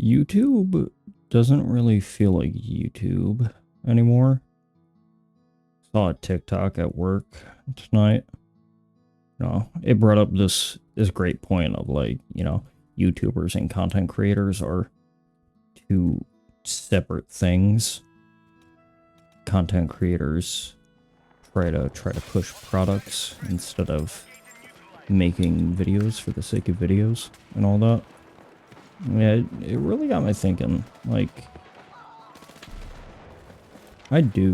YouTube doesn't really feel like YouTube anymore. Saw a TikTok at work tonight. It brought up this great point of like, YouTubers and content creators are two separate things. Content creators try to push products instead of making videos for the sake of videos and all that. Yeah, it really got me thinking. Like, I do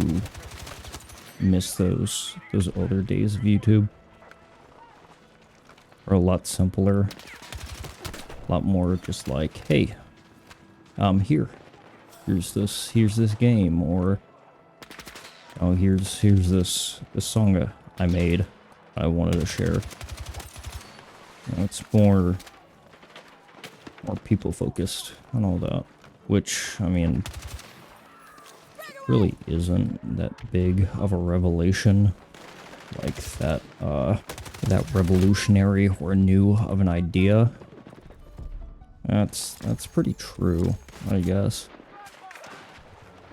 miss those older days of YouTube. Are a lot simpler, a lot more just like, hey, here's this game, or oh, here's this song I made I wanted to share. It's more people focused and all that, which, I mean, really isn't that big of a revelation, like that revolutionary or new of an idea. That's pretty true, I guess.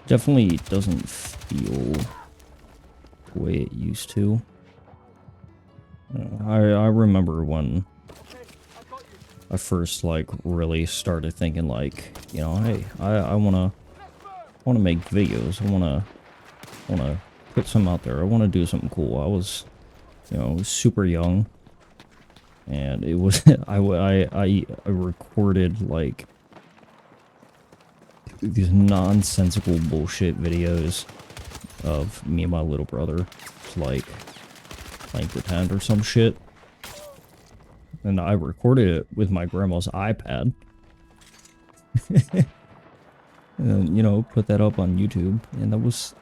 Definitely doesn't feel the way it used to. I remember when I first like really started thinking like, hey, I wanna make videos. I wanna put some out there. I wanna do something cool. I was, super young, and it was I recorded like these nonsensical bullshit videos of me and my little brother, like playing pretend or some shit. And I recorded it with my grandma's iPad. And then, put that up on YouTube. And that was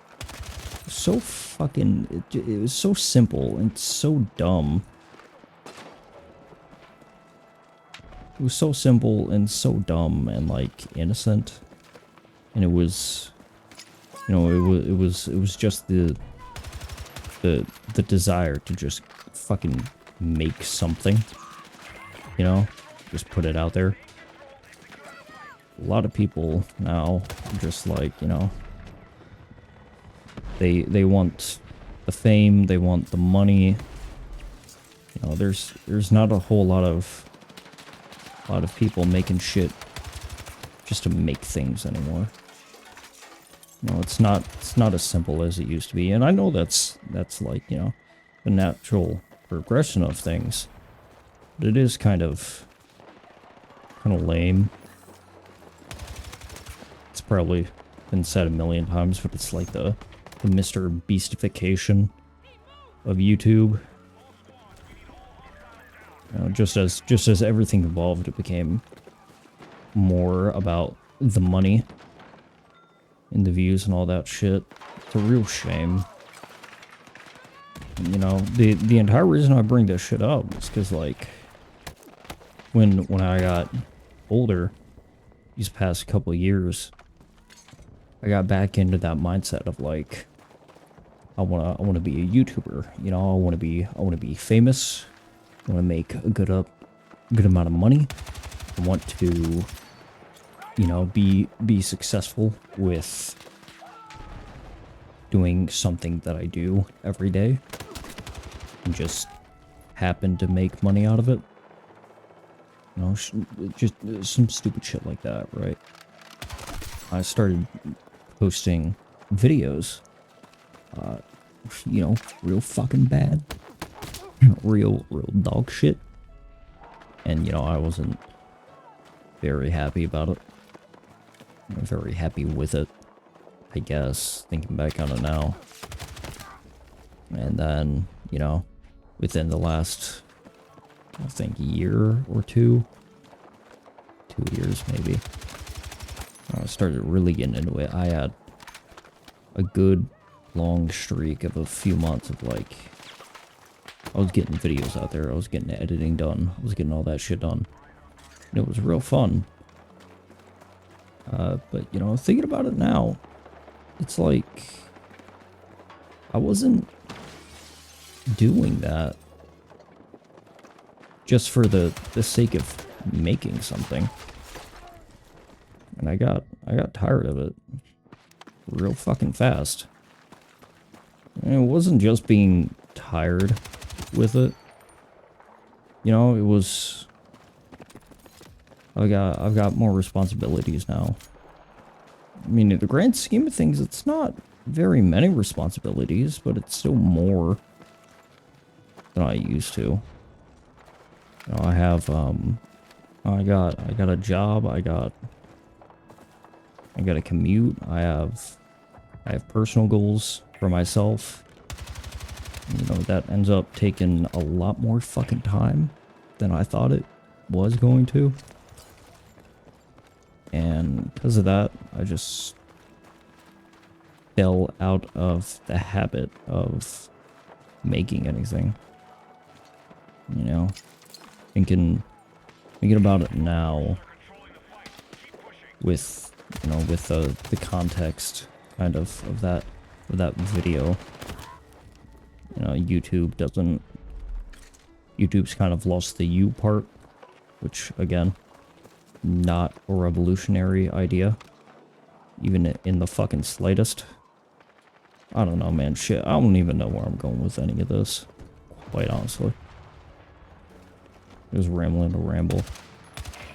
so fucking... It was so simple and so dumb. It was so simple and so dumb and, like, innocent. And it was... it was just the desire to just fucking make something. Just put it out there. A lot of people now just like, they want the fame, they want the money. There's not a whole lot of people making shit just to make things anymore. It's not as simple as it used to be. And I know that's like, the natural progression of things. But it is kind of lame. It's probably been said a million times, but it's like the Mr. Beastification of YouTube. Just as everything evolved, it became more about the money and the views and all that shit. It's a real shame. The entire reason I bring this shit up is because, like, when I got older, these past couple of years, I got back into that mindset of like, I wanna be a YouTuber. I wanna be famous. I wanna make a good amount of money. I want to, be successful with doing something that I do every day, and just happen to make money out of it. Just some stupid shit like that, right? I started posting videos, real fucking bad, real dog shit, and I wasn't very happy about it. I'm very happy with it, I guess, thinking back on it now. And then, within the last, I think, year or 2 years maybe, I started really getting into it. I had a good long streak of a few months of like, I was getting videos out there, I was getting editing done, I was getting all that shit done. And it was real fun. But thinking about it now, it's like, I wasn't doing that just for the sake of making something. And I got tired of it real fucking fast. And it wasn't just being tired with it. You know, it was... I've got more responsibilities now. I mean, in the grand scheme of things, it's not very many responsibilities, but it's still more than I used to. You know, I have, I got a job, I got a commute, I have personal goals for myself. You know, that ends up taking a lot more fucking time than I thought it was going to. And because of that, I just fell out of the habit of making anything. You know, thinking about it now with, you know, with the context kind of that video. You know, YouTube's kind of lost the you part, which again, not a revolutionary idea, even in the fucking slightest. I don't know, man. Shit, I don't even know where I'm going with any of this, quite honestly. Just rambling to ramble,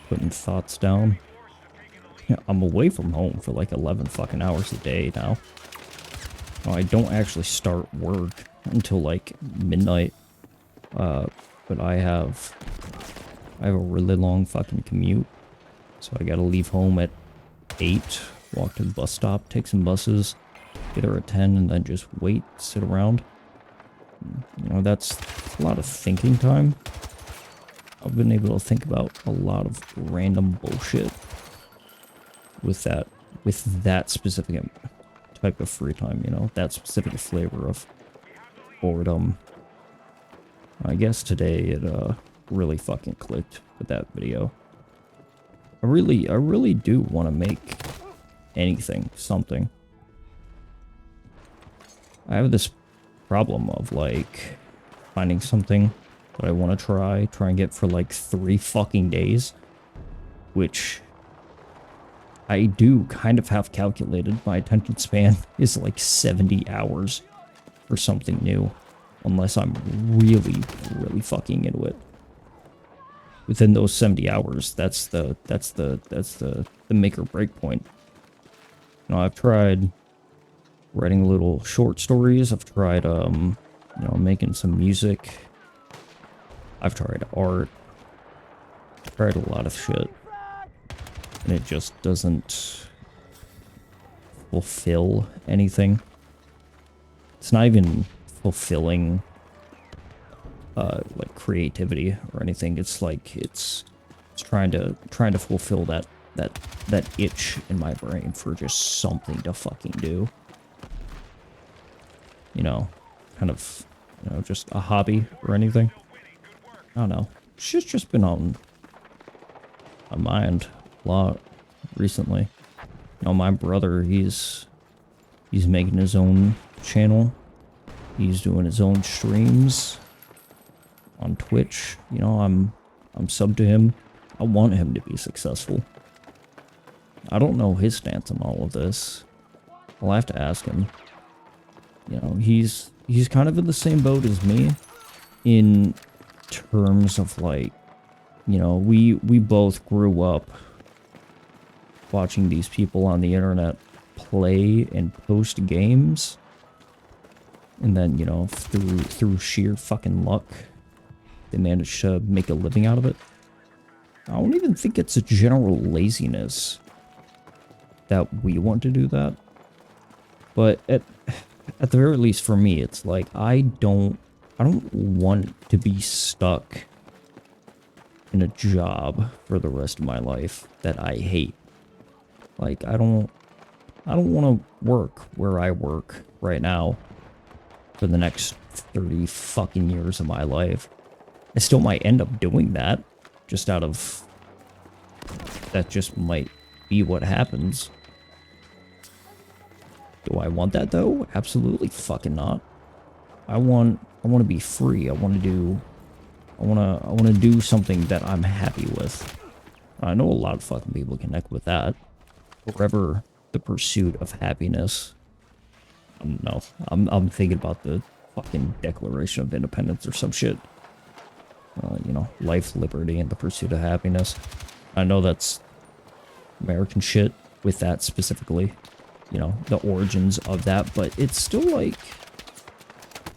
putting thoughts down. Yeah, I'm away from home for like 11 fucking hours a day now. No, I don't actually start work until like midnight, but I have a really long fucking commute. So I gotta leave home at 8, walk to the bus stop, take some buses, get there at 10, and then just wait, sit around. You know, that's a lot of thinking time. I've been able to think about a lot of random bullshit with that specific type of free time, you know, that specific flavor of boredom. I guess today it really fucking clicked with that video. I really do want to make anything, something. I have this problem of like finding something that I want to try and get for like 3 fucking days, which I do kind of have calculated. My attention span is like 70 hours for something new, unless I'm really fucking into it. Within those 70 hours, that's the make or break point. You know, I've tried writing little short stories. I've tried you know, making some music. I've tried art. I've tried a lot of shit, and it just doesn't fulfill anything. It's not even fulfilling like creativity or anything. It's like it's trying to fulfill that itch in my brain for just something to fucking do. You know, kind of, you know, just a hobby or anything. I don't know. Shit's just been on my mind a lot recently. You know, my brother, he's making his own channel. He's doing his own streams on Twitch. You know, I'm subbed to him. I want him to be successful. I don't know his stance on all of this. I'll have to ask him. You know, he's kind of in the same boat as me in terms of like, you know, we both grew up watching these people on the internet play and post games, and then, you know, through sheer fucking luck, they managed to make a living out of it. I don't even think it's a general laziness that we want to do that, but at the very least for me, it's like I don't want to be stuck in a job for the rest of my life that I hate. Like, I don't want to work where I work right now for the next 30 fucking years of my life. I still might end up doing that, just out of... that just might be what happens. Do I want that, though? Absolutely fucking not. I want to be free. I want to do something that I'm happy with. I know a lot of fucking people connect with that. forever the pursuit of happiness. I don't know. I'm thinking about the fucking Declaration of Independence or some shit. You know, life, liberty, and the pursuit of happiness. I know that's American shit with that specifically. You know, the origins of that, but it's still like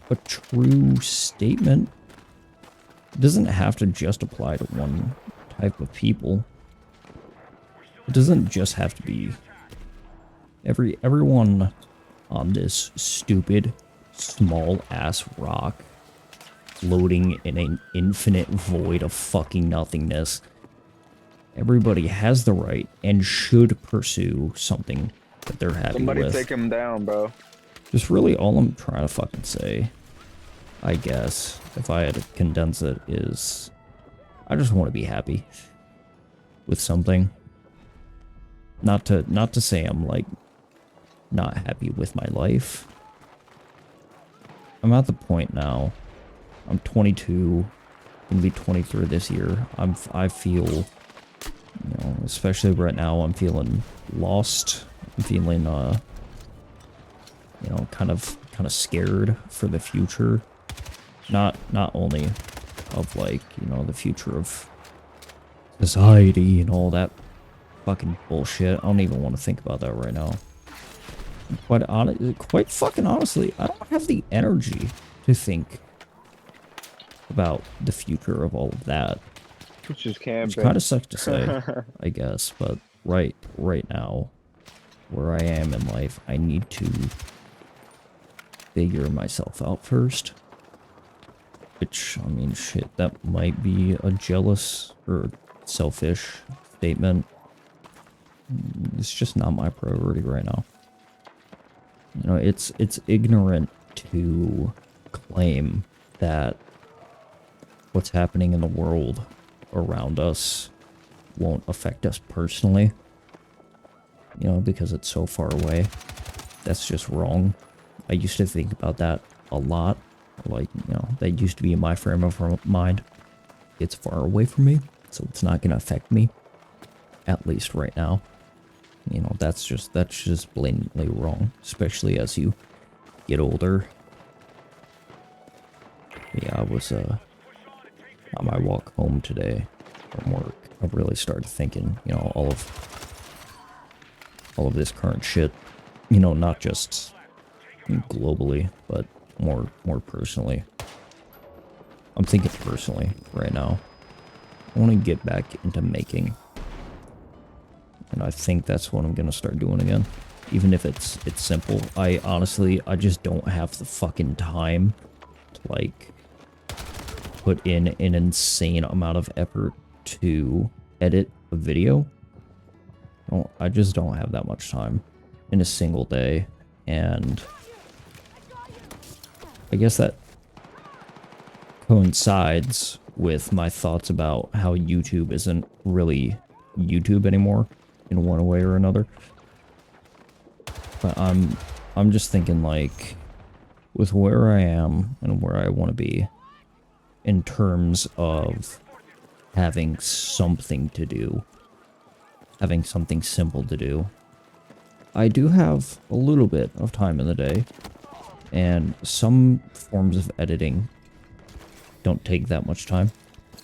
a true statement. It doesn't have to just apply to one type of people. It doesn't just have to be everyone on this stupid small ass rock floating in an infinite void of fucking nothingness. Everybody has the right and should pursue something that they're happy Somebody with. take him down, bro. Just really all I'm trying to fucking say, I guess, if I had to condense it, is I just want to be happy with something. Not to say I'm like not happy with my life. I'm at the point now. I'm 22, gonna be 23 this year. I feel, you know, especially right now, I'm feeling lost. I'm feeling you know, kind of scared for the future. Not only of like, you know, the future of society and all that fucking bullshit. I don't even want to think about that right now. Quite fucking honestly, I don't have the energy to think about the future of all of that. Which is camping. Which kind of sucks to say, I guess, but right now, where I am in life, I need to figure myself out first. Which, I mean, shit, that might be a jealous or selfish statement. It's just not my priority right now. You know, it's ignorant to claim that what's happening in the world around us won't affect us personally. You know, because it's so far away. That's just wrong. I used to think about that a lot. Like, you know, that used to be my frame of mind. It's far away from me, so it's not gonna affect me. At least right now. You know, that's just blatantly wrong, especially as you get older. Yeah, I was on my walk home today from work. I really started thinking, you know, all of this current shit, you know, not just globally, but more personally. I'm thinking personally right now. I want to get back into making. And I think that's what I'm gonna start doing again. Even if it's simple. I just don't have the fucking time to, like, put in an insane amount of effort to edit a video. I just don't have that much time in a single day. And I guess that coincides with my thoughts about how YouTube isn't really YouTube anymore in one way or another. But I'm just thinking, like, with where I am and where I want to be in terms of having something to do, having something simple to do. I do have a little bit of time in the day, and some forms of editing don't take that much time.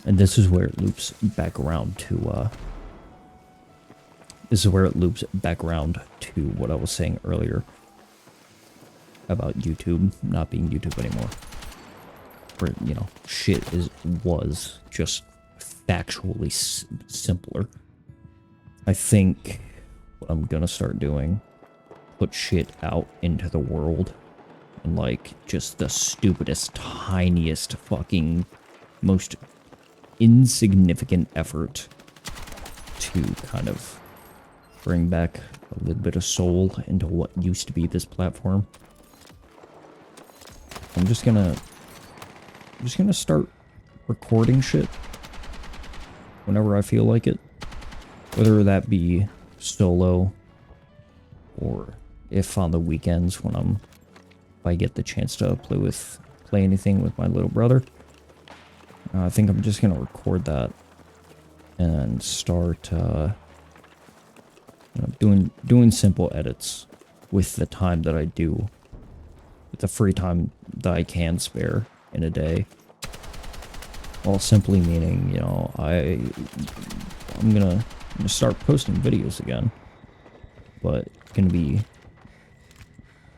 And this is where it loops back around to what I was saying earlier about YouTube not being YouTube anymore. Where, you know, shit was just factually simpler. I think what I'm gonna start doing, put shit out into the world, and like just the stupidest, tiniest, fucking, most insignificant effort to kind of bring back a little bit of soul into what used to be this platform. I'm just gonna start recording shit whenever I feel like it. Whether that be solo, or if on the weekends when if I get the chance to play anything with my little brother. I think I'm just gonna record that and start, you You know, doing simple edits with the time that I do, with the free time that I can spare in a day. Well, simply meaning, you know, I'm gonna start posting videos again, but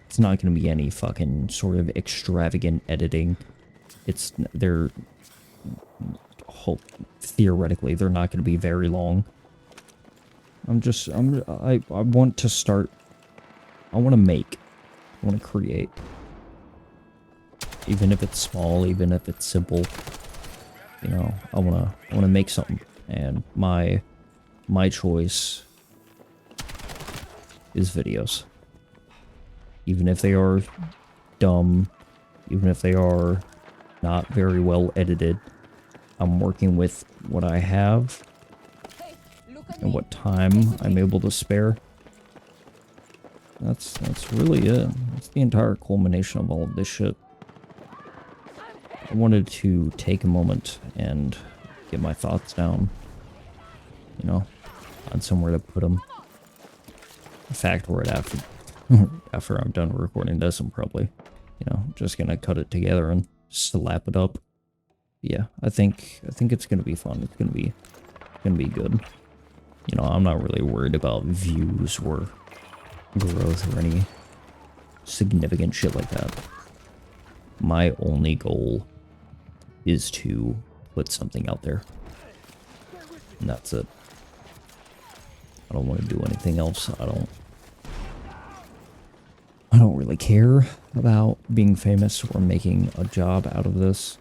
it's not gonna be any fucking sort of extravagant editing. They're theoretically they're not gonna be very long. I want to start. I want to make. I want to create. Even if it's small, even if it's simple. You know, I wanna make something, and my choice is videos. Even if they are dumb, even if they are not very well edited, I'm working with what I have and what time I'm able to spare. That's really it. That's the entire culmination of all of this shit. I wanted to take a moment and get my thoughts down, you know, on somewhere to put them. In fact, right after I'm done recording this, I'm probably, you know, just gonna cut it together and slap it up. Yeah, I think it's gonna be fun. It's gonna be good. You know, I'm not really worried about views or growth or any significant shit like that. My only goal is to put something out there. And that's it. I don't want to do anything else. I don't really care about being famous or making a job out of this.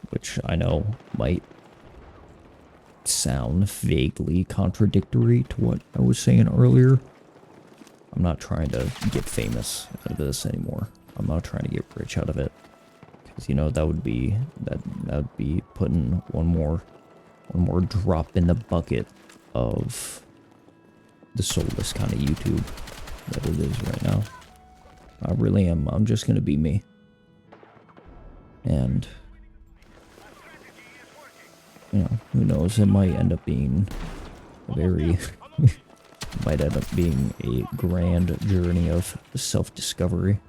Which I know might sound vaguely contradictory to what I was saying earlier. I'm not trying to get famous out of this anymore. I'm not trying to get rich out of it. Because, you know, that would be putting one more drop in the bucket of the soulless kind of YouTube that it is right now. I really am. I'm just gonna be me. And, you know, who knows, it might end up being a very might end up being a grand journey of self-discovery.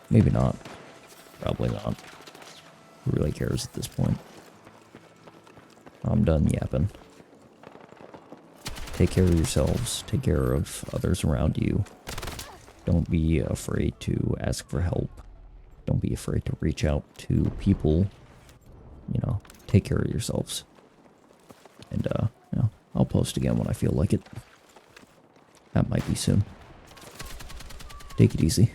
Maybe not. Probably not. Who really cares at this point? I'm done yapping. Take care of yourselves. Take care of others around you. Don't be afraid to ask for help. Don't be afraid to reach out to people. You know, take care of yourselves. And, you know, I'll post again when I feel like it. That might be soon. Take it easy.